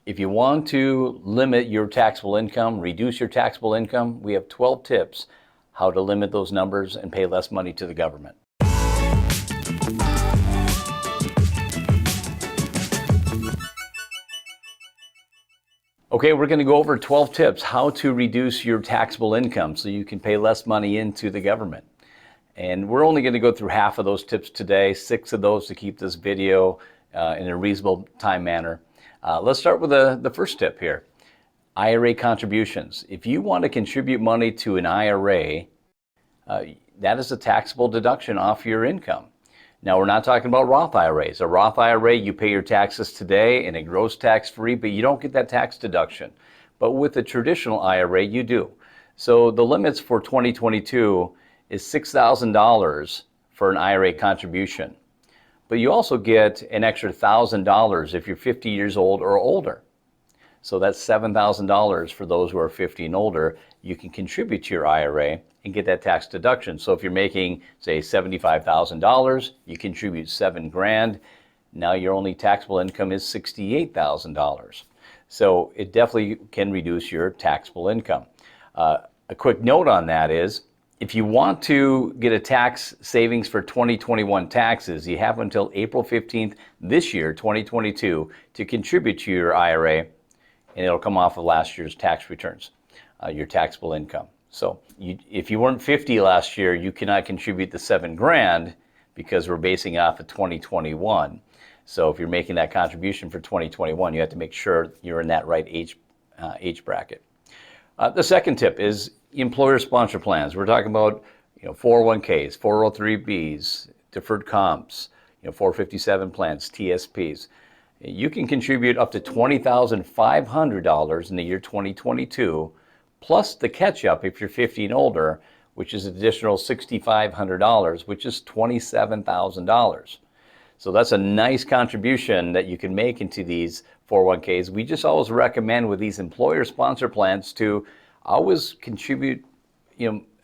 If you want to limit your taxable income, reduce your taxable income, we have 12 tips how to limit those numbers and pay less money to the government. Okay, we're going to go over 12 tips how to reduce your taxable income so you can pay less money into the government. And we're only going to go through half of those tips today, 6 of those to keep this video in a reasonable time manner. Let's start with the first tip here. IRA contributions. If you want to contribute money to an IRA, that is a taxable deduction off your income. Now, we're not talking about Roth IRAs. A Roth IRA, you pay your taxes today and it grows tax-free, but you don't get that tax deduction. But with a traditional IRA, you do. So the limits for 2022 is $6,000 for an IRA contribution. But you also get an extra $1,000 if you're 50 years old or older. So that's $7,000 for those who are 50 and older. You can contribute to your IRA and get that tax deduction. So if you're making, say, $75,000, you contribute $7,000. Now your only taxable income is $68,000. So it definitely can reduce your taxable income. A quick note on that is, if you want to get a tax savings for 2021 taxes, you have until April 15th this year, 2022, to contribute to your IRA, and it'll come off of last year's tax returns, your taxable income. So if you weren't 50 last year, you cannot contribute the $7,000 because we're basing off of 2021. So if you're making that contribution for 2021, you have to make sure you're in that right age bracket. The second tip is employer sponsor plans. We're talking about 401ks, 403bs, deferred comps, 457 plans, TSPs. You can contribute up to $20,500 in the year 2022, plus the catch-up if you're 50 and older, which is additional $6,500, which is $27,000. So that's a nice contribution that you can make into these 401ks. We just always recommend with these employer sponsor plans to always contribute,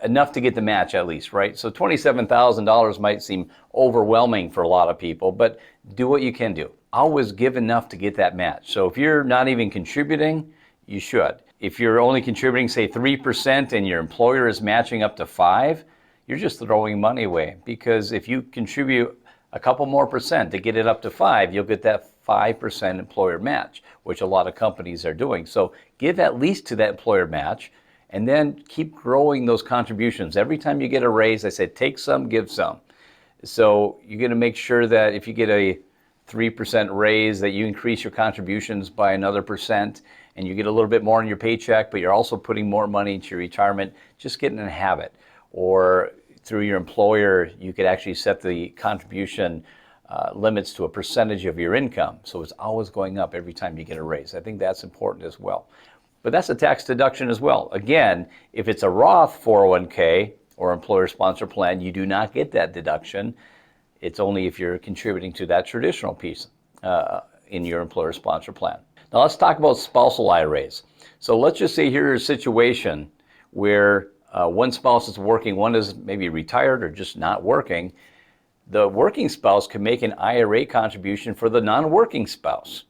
enough to get the match at least, right? So $27,000 might seem overwhelming for a lot of people, but do what you can do. Always give enough to get that match. So if you're not even contributing, you should. If you're only contributing, say, 3% and your employer is matching up to 5%, you're just throwing money away, because if you contribute a couple more percent to get it up to 5%, you'll get that 5% employer match, which a lot of companies are doing. So give at least to that employer match, and then keep growing those contributions. Every time you get a raise, I say take some, give some. So you're going to make sure that if you get a 3% raise, that you increase your contributions by another percent, and you get a little bit more in your paycheck, but you're also putting more money into your retirement. Just get in a habit. Or through your employer, you could actually set the contribution limits to a percentage of your income. So it's always going up every time you get a raise. I think that's important as well. But that's a tax deduction as well. Again, if it's a Roth 401k or employer sponsor plan, you do not get that deduction. It's only if you're contributing to that traditional piece in your employer sponsor plan. Now let's talk about spousal IRAs. So let's just say here's a situation where one spouse is working, one is maybe retired or just not working. The working spouse can make an IRA contribution for the non-working spouse.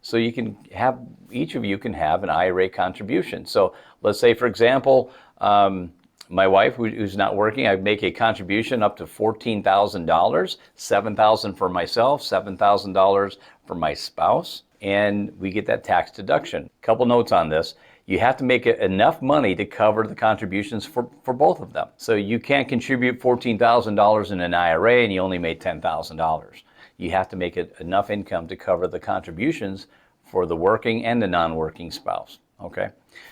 So you can have, each of you can have an IRA contribution. So let's say, for example, my wife, who's not working, I make a contribution up to $14,000, $7,000 for myself, $7,000 for my spouse, and we get that tax deduction. Couple notes on this. You have to make enough money to cover the contributions for both of them. So you can't contribute $14,000 in an IRA and you only made $10,000. You have to make enough income to cover the contributions for the working and the non-working spouse. Okay,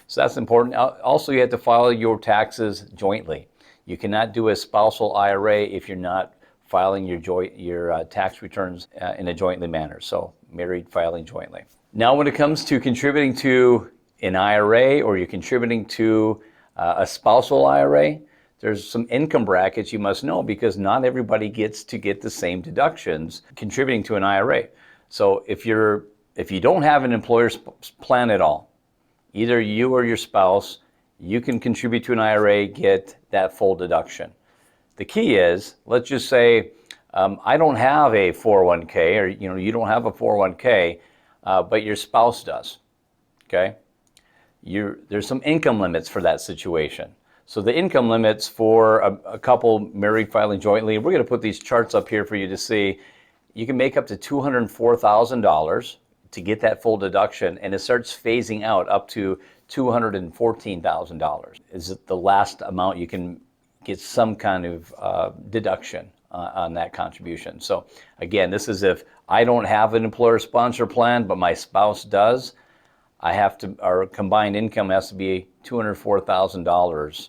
so that's important. Also, you have to file your taxes jointly. You cannot do a spousal IRA if you're not filing your tax returns in a jointly manner. So married filing jointly. Now, when it comes to contributing to an IRA or you're contributing to a spousal IRA, there's some income brackets you must know, because not everybody gets to get the same deductions contributing to an IRA. So if you don't have an employer plan at all, either you or your spouse, you can contribute to an IRA, get that full deduction. The key is, let's just say I don't have a 401k, or you don't have a 401k. but your spouse does, okay? There's some income limits for that situation. So the income limits for a couple married filing jointly, we're going to put these charts up here for you to see. You can make up to $204,000 to get that full deduction, and it starts phasing out up to $214,000 is the last amount you can get some kind of deduction on that contribution. So again, this is if I don't have an employer sponsor plan, but my spouse does. Our combined income has to be $204,000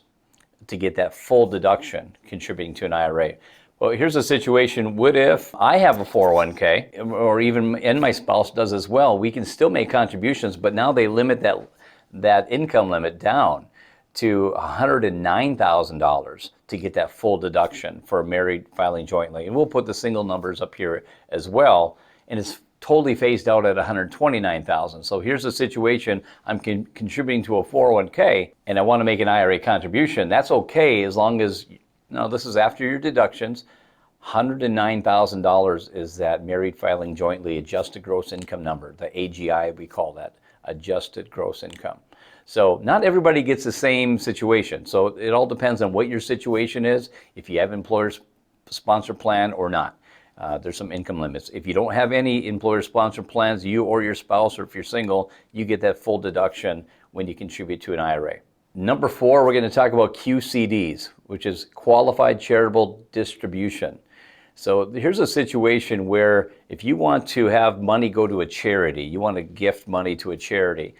to get that full deduction contributing to an IRA. Well, here's a situation, what if I have a 401k, and my spouse does as well? We can still make contributions, but now they limit that income limit down to $109,000 to get that full deduction for married filing jointly. And we'll put the single numbers up here as well, and it's totally phased out at $129,000. So here's a situation, I'm contributing to a 401k and I want to make an IRA contribution. That's okay as long as, this is after your deductions. $109,000 is that married filing jointly adjusted gross income number, the AGI we call that, adjusted gross income. So not everybody gets the same situation. So it all depends on what your situation is, if you have employer sponsor plan or not. There's some income limits. If you don't have any employer sponsor plans, you or your spouse, or if you're single, you get that full deduction when you contribute to an IRA. Number 4, we're going to talk about QCDs, which is Qualified Charitable Distribution. So here's a situation where if you want to have money go to a charity, you want to gift money to a charity,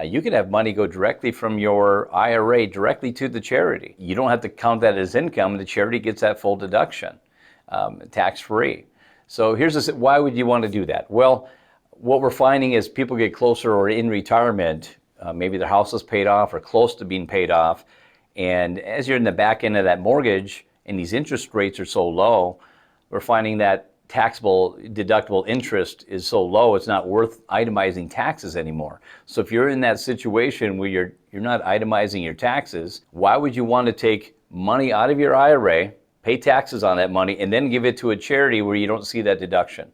you can have money go directly from your IRA directly to the charity. You don't have to count that as income. The charity gets that full deduction, tax-free. So why would you want to do that? Well, what we're finding is people get closer or in retirement, maybe their house is paid off or close to being paid off, and as you're in the back end of that mortgage and these interest rates are so low, we're finding that taxable deductible interest is so low it's not worth itemizing taxes anymore. So if you're in that situation where you're not itemizing your taxes, why would you want to take money out of your IRA, pay taxes on that money, and then give it to a charity where you don't see that deduction?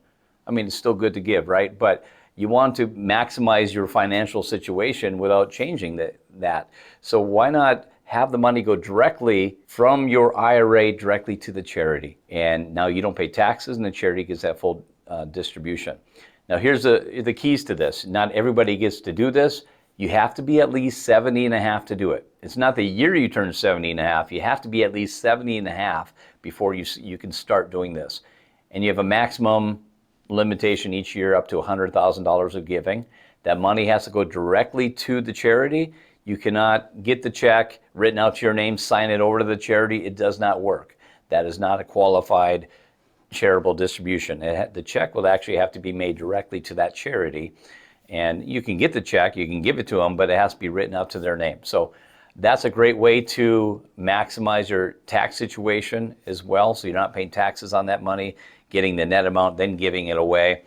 I mean, it's still good to give, right? But you want to maximize your financial situation without changing that. So why not have the money go directly from your IRA directly to the charity? And now you don't pay taxes and the charity gets that full distribution. Now here's the keys to this. Not everybody gets to do this. You have to be at least 70 and a half to do it. It's not the year you turn 70 and a half. You have to be at least 70 and a half before you can start doing this. And you have a maximum limitation each year up to $100,000 of giving. That money has to go directly to the charity. You cannot get the check written out to your name, sign it over to the charity. It does not work. That is not a qualified charitable distribution. The check will actually have to be made directly to that charity. And you can get the check, you can give it to them, but it has to be written out to their name. So that's a great way to maximize your tax situation as well. So you're not paying taxes on that money, getting the net amount, then giving it away.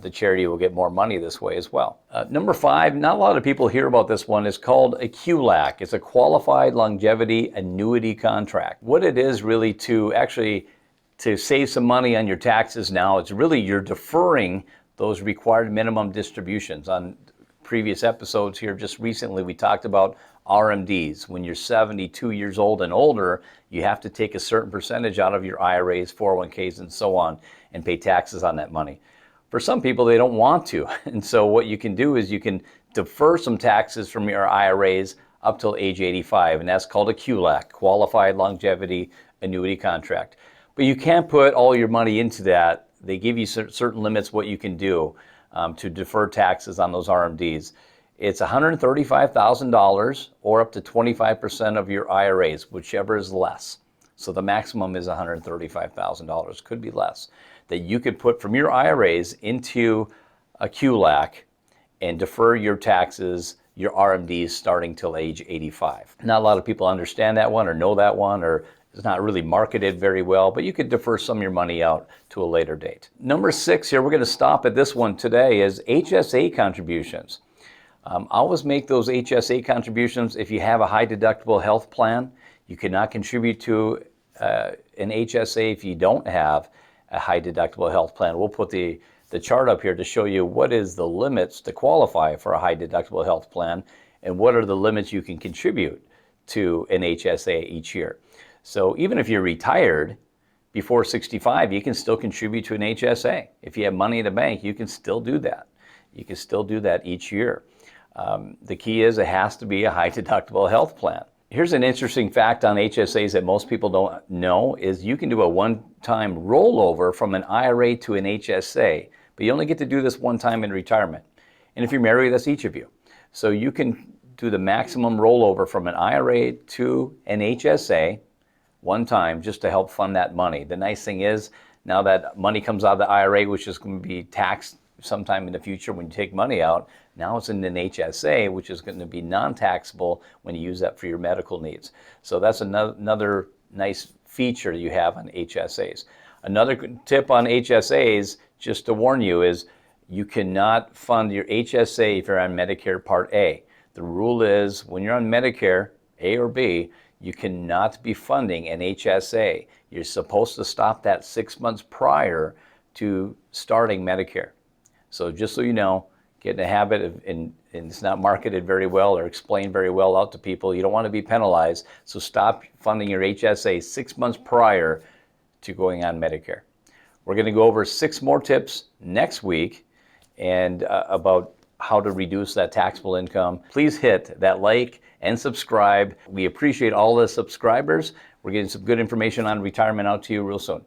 The charity will get more money this way as well. Number 5, not a lot of people hear about this one. It's called a QLAC. It's a Qualified Longevity Annuity Contract. What it is really to save some money on your taxes now, it's really you're deferring those required minimum distributions. On previous episodes here just recently, we talked about RMDs. When you're 72 years old and older, you have to take a certain percentage out of your IRAs, 401ks, and so on, and pay taxes on that money. For some people, they don't want to. And so what you can do is you can defer some taxes from your IRAs up till age 85, and that's called a QLAC, Qualified Longevity Annuity Contract. But you can't put all your money into that. They give you certain limits what you can do to defer taxes on those RMDs. It's $135,000 or up to 25% of your IRAs, whichever is less. So the maximum is $135,000, could be less, that you could put from your IRAs into a QLAC and defer your taxes, your RMDs, starting till age 85. Not a lot of people understand that one or know that one, or it's not really marketed very well, but you could defer some of your money out to a later date. Number 6 here, we're going to stop at this one today, is HSA contributions. Always make those HSA contributions if you have a high deductible health plan. You cannot contribute to an HSA if you don't have a high deductible health plan. We'll put the the chart up here to show you what is the limits to qualify for a high deductible health plan and what are the limits you can contribute to an HSA each year. So even if you're retired before 65, you can still contribute to an HSA. If you have money in the bank, you can still do that. You can still do that each year. The key is it has to be a high deductible health plan. Here's an interesting fact on HSAs that most people don't know is you can do a one-time rollover from an IRA to an HSA, but you only get to do this one time in retirement. And if you're married, that's each of you. So you can do the maximum rollover from an IRA to an HSA one time just to help fund that money. The nice thing is now that money comes out of the IRA, which is going to be taxed sometime in the future when you take money out, now it's in an HSA, which is going to be non-taxable when you use that for your medical needs. So that's another nice feature you have on HSAs. Another tip on HSAs, just to warn you, is you cannot fund your HSA if you're on Medicare Part A. The rule is when you're on Medicare, A or B, you cannot be funding an HSA. You're supposed to stop that 6 months prior to starting Medicare. So just so you know, get in the habit of, and it's not marketed very well or explained very well out to people. You don't want to be penalized, so stop funding your HSA 6 months prior to going on Medicare. We're going to go over 6 more tips next week and about how to reduce that taxable income. Please hit that like and subscribe. We appreciate all the subscribers. We're getting some good information on retirement out to you real soon.